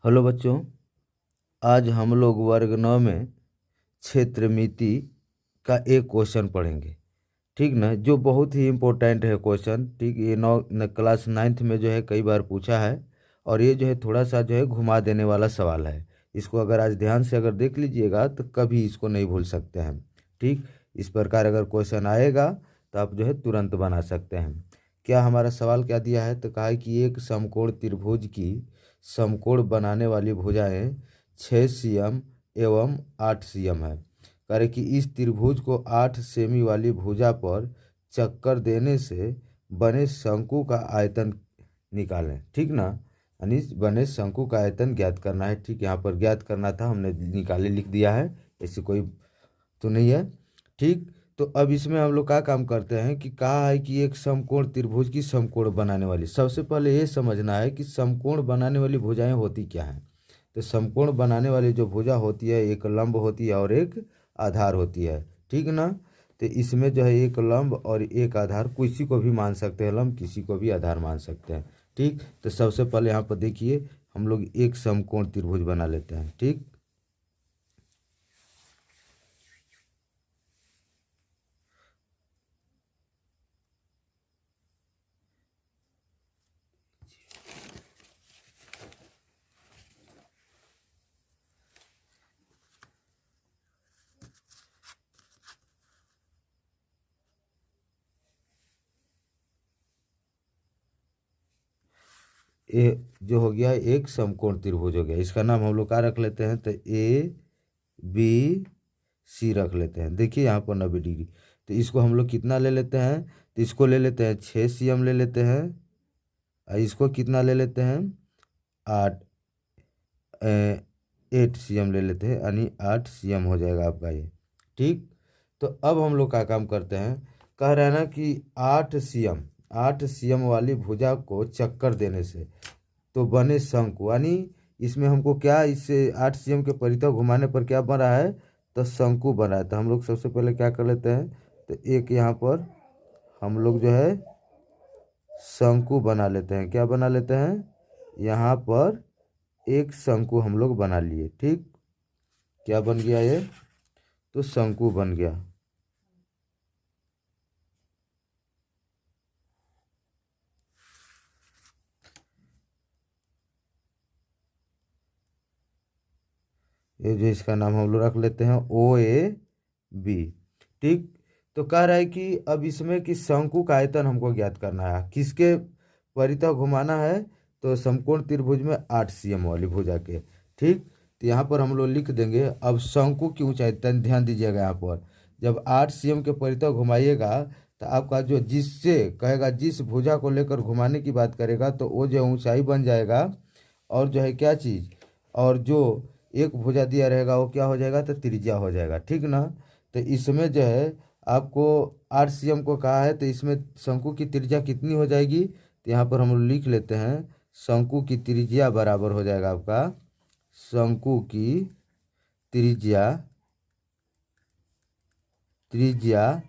Hello बच्चों, आज हम लोग वर्ग 9 में क्षेत्रमिति का एक क्वेश्चन पढ़ेंगे। ठीक ना, जो बहुत ही इम्पोर्टेंट है क्वेश्चन। ठीक, ये क्लास 9th में जो है कई बार पूछा है, और ये जो है थोड़ा सा जो है घुमा देने वाला सवाल है। इसको अगर आज ध्यान से अगर देख लीजिएगा तो कभी इसको नहीं भूल सकते हैं। ठीक, इस प्रकार अगर क्वेश्चन आएगा तो आप जो है तुरंत बना सकते हैं। क्या हमारा सवाल क्या दिया है, तो कहा है कि एक समकोण त्रिभुज की समकोण बनाने वाली भुजाएं 6 cm एवं 8 cm है। कह रहे कि इस त्रिभुज को 8 सेमी वाली भुजा पर चक्कर देने से बने शंकु का आयतन निकालें। ठीक ना, यानी बने शंकु का आयतन ज्ञात करना है। ठीक, यहाँ पर ज्ञात करना था, हमने निकाले लिख दिया है, ऐसी कोई तो नहीं है। ठीक, तो अब इसमें हम लोग क्या काम करते हैं कि कहा है कि एक समकोण त्रिभुज की समकोण बनाने वाली, सबसे पहले ये समझना है कि समकोण बनाने वाली भुजाएं होती क्या हैं। तो समकोण बनाने वाली जो भुजा होती है, एक लंब होती है और एक आधार होती है। ठीक ना, तो इसमें जो है एक लंब और एक आधार, किसी को भी मान सकते हैं लंब, किसी को भी आधार मान सकते हैं। ठीक, तो सबसे पहले यहाँ पर देखिए हम लोग एक समकोण त्रिभुज बना लेते हैं। ठीक, ये जो हो गया एक समकोण त्रिभुज हो गया। इसका नाम हम लोग क्या रख लेते हैं, तो ABC रख लेते हैं। देखिए यहाँ पर 90 डिग्री, तो इसको हम लोग कितना ले लेते हैं, तो इसको ले लेते हैं 6 cm ले लेते हैं, और इसको कितना ले लेते हैं 8 8 cm ले लेते हैं, यानी 8 cm हो जाएगा आपका ये। ठीक, तो अब हम लोग का काम करते हैं, कह रहे हैं ना कि 8 cm वाली भुजा को चक्कर देने से तो बने शंकु, यानी इसमें हमको क्या, इससे 8 cm के परितः घुमाने पर क्या बन रहा है, तो शंकु बन रहा है। तो हम लोग सबसे पहले क्या कर लेते हैं, तो एक यहाँ पर हम लोग जो है शंकु बना लेते हैं। क्या बना लेते हैं, यहाँ पर एक शंकु हम लोग बना लिए। ठीक, क्या बन गया ये, तो शंकु बन गया। ये जो इसका नाम हम लोग रख लेते हैं OAB। ठीक, तो कह रहा है कि अब इसमें कि शंकु का आयतन हमको ज्ञात करना है, किसके परितः घुमाना है, तो समकोण त्रिभुज में 8 cm वाली भुजा के। ठीक, तो यहाँ पर हम लोग लिख देंगे। अब शंकु की ऊंचाई, ध्यान दीजिएगा, यहाँ पर जब 8 cm के परितः घुमाइएगा तो आपका जो जिससे कहेगा, जिस भुजा को लेकर घुमाने की बात करेगा, तो वो जो ऊंचाई बन जाएगा, और जो है क्या चीज़, और जो एक भुजा दिया रहेगा वो क्या हो जाएगा, तो त्रिज्या हो जाएगा। ठीक ना, तो इसमें जो है आपको 8 cm को कहा है, तो इसमें शंकु की त्रिज्या कितनी हो जाएगी, तो यहाँ पर हम लोग लिख लेते हैं शंकु की त्रिज्या बराबर हो जाएगा आपका, शंकु की त्रिज्या त्रिज्या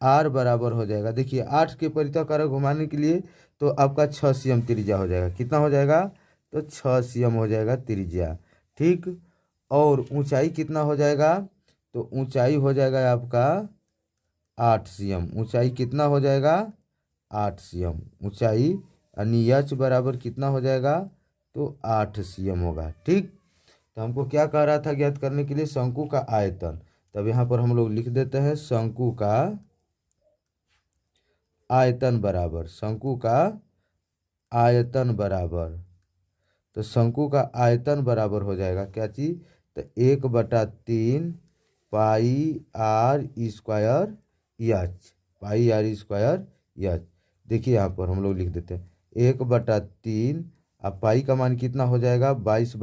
R बराबर हो जाएगा। देखिए 8 के परितः कारक घुमाने के लिए तो आपका 6 cm त्रिज्या हो जाएगा। कितना हो जाएगा, तो 6 cm हो जाएगा त्रिज्या। ठीक, और ऊंचाई कितना हो जाएगा, तो ऊंचाई हो जाएगा आपका 8 cm। ऊंचाई कितना हो जाएगा, 8 cm ऊंचाई, यानी H बराबर कितना हो जाएगा, तो 8 cm होगा। ठीक, तो हमको क्या कह रहा था ज्ञात करने के लिए, शंकु का आयतन। तब यहाँ पर हम लोग लिख देते हैं शंकु का आयतन बराबर, शंकु का आयतन बराबर, तो शंकु का आयतन बराबर हो जाएगा क्या चीज, तो 1/3 pi r square h, pi r square h. देखिए यहाँ पर हम लोग लिख देते हैं 1/3, अब पाई का मान कितना हो जाएगा, 22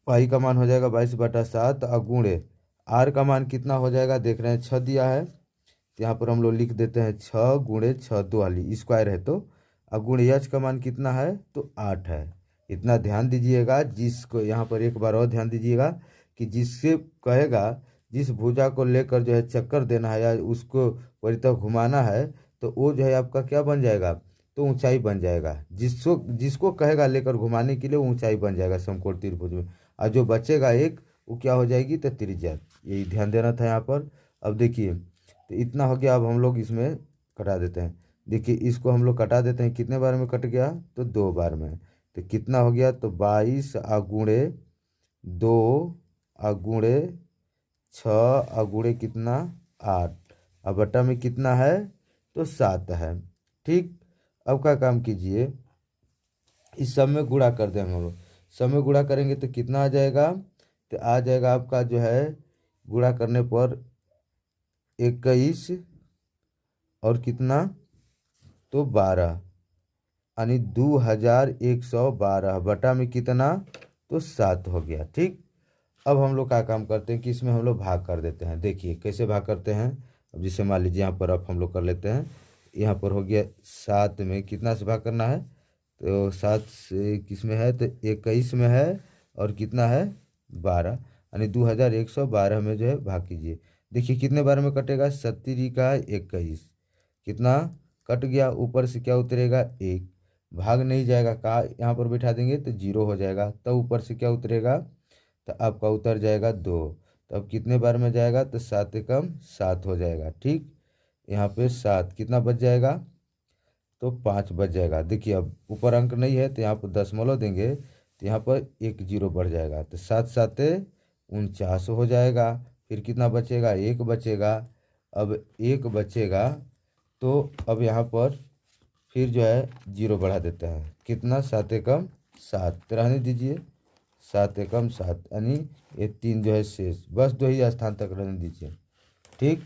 पाई का मान हो जाएगा 22/7, अगुणे आर का मान कितना हो जाएगा, देख रहे हैं 6 दिया है, तो यहाँ पर हम लोग लिख देते हैं 6 × 6 2 वाली स्क्वायर है, तो अगुण एच का मान कितना है, तो 8 है। इतना ध्यान दीजिएगा, जिसको यहाँ पर एक बार और ध्यान दीजिएगा कि जिससे कहेगा, जिस भुजा को लेकर जो है चक्कर देना है या उसको परितः घुमाना है, तो वो जो है आपका क्या बन जाएगा, तो ऊंचाई बन जाएगा। जिसको जिसको कहेगा लेकर घुमाने के लिए वो ऊंचाई बन जाएगा समकोण त्रिभुज में। और जो बचेगा एक, वो क्या हो जाएगी, तो त्रिज्या। यही ध्यान देना था यहाँ पर। अब देखिए, तो इतना हो गया। अब हम लोग इसमें कटा देते हैं। देखिए इसको हम लोग कटा देते हैं, कितने बार में कट गया, तो 2 बार में। तो कितना हो गया, तो 22 अगुणे 2 अगुणे 6 अगुणे कितना 8, अब बटा में कितना है, तो 7 है। ठीक, अब का काम कीजिए, इस सब में गुणा कर देंगे हम लोग। सब में गुणा करेंगे तो कितना आ जाएगा, तो आ जाएगा आपका जो है गुणा करने पर 21 और कितना, तो 12, यानी 2112 बटा में कितना, तो 7 हो गया। ठीक, अब हम लोग क्या काम करते हैं कि इसमें हम लोग भाग कर देते हैं। देखिए कैसे भाग करते हैं। अब जैसे मान लीजिए यहाँ पर अब हम लोग कर लेते हैं। यहाँ पर हो गया 7 में कितना से भाग करना है, तो 7 से किस में है, तो 21 में है, और कितना है 12, यानी 2112 में जो है भाग कीजिए। देखिए कितने बार में कटेगा, 70 का 21, कितना कट गया, ऊपर से क्या उतरेगा 1, भाग नहीं जाएगा, कहाँ यहाँ पर बैठा देंगे तो 0 हो जाएगा। तब ऊपर से क्या उतरेगा, तो आपका उतर जाएगा 2। तो अब कितने बार में जाएगा, तो 7 एकम 7 हो जाएगा। ठीक, यहाँ पे 7 कितना बच जाएगा, तो 5 बच जाएगा। देखिए अब ऊपर अंक नहीं है तो यहाँ पर दशमलव देंगे, तो यहाँ पर 1 0 बढ़ जाएगा, तो 7 7 49 हो जाएगा। फिर कितना बचेगा, 1 बचेगा। अब 1 बचेगा, तो अब यहाँ पर फिर जो है 0 बढ़ा देते हैं, कितना 7 एकम 7, तो रहने दीजिए 7 एकम 7, यानी ये 3 जो है शेष, बस 2 ही स्थान तक रहने दीजिए। ठीक,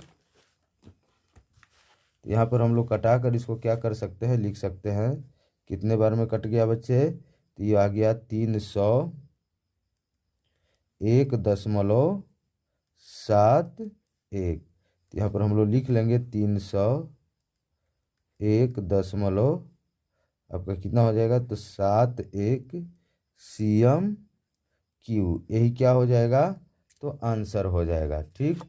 यहाँ पर हम लोग कटा कर इसको क्या कर सकते हैं, लिख सकते हैं। कितने बार में कट गया बच्चे, तो ये आ गया 301.71। तो यहाँ पर हम लोग लिख लेंगे 301, आपका कितना हो जाएगा, तो 71 cm क्यू, यही क्या हो जाएगा, तो आंसर हो जाएगा। ठीक।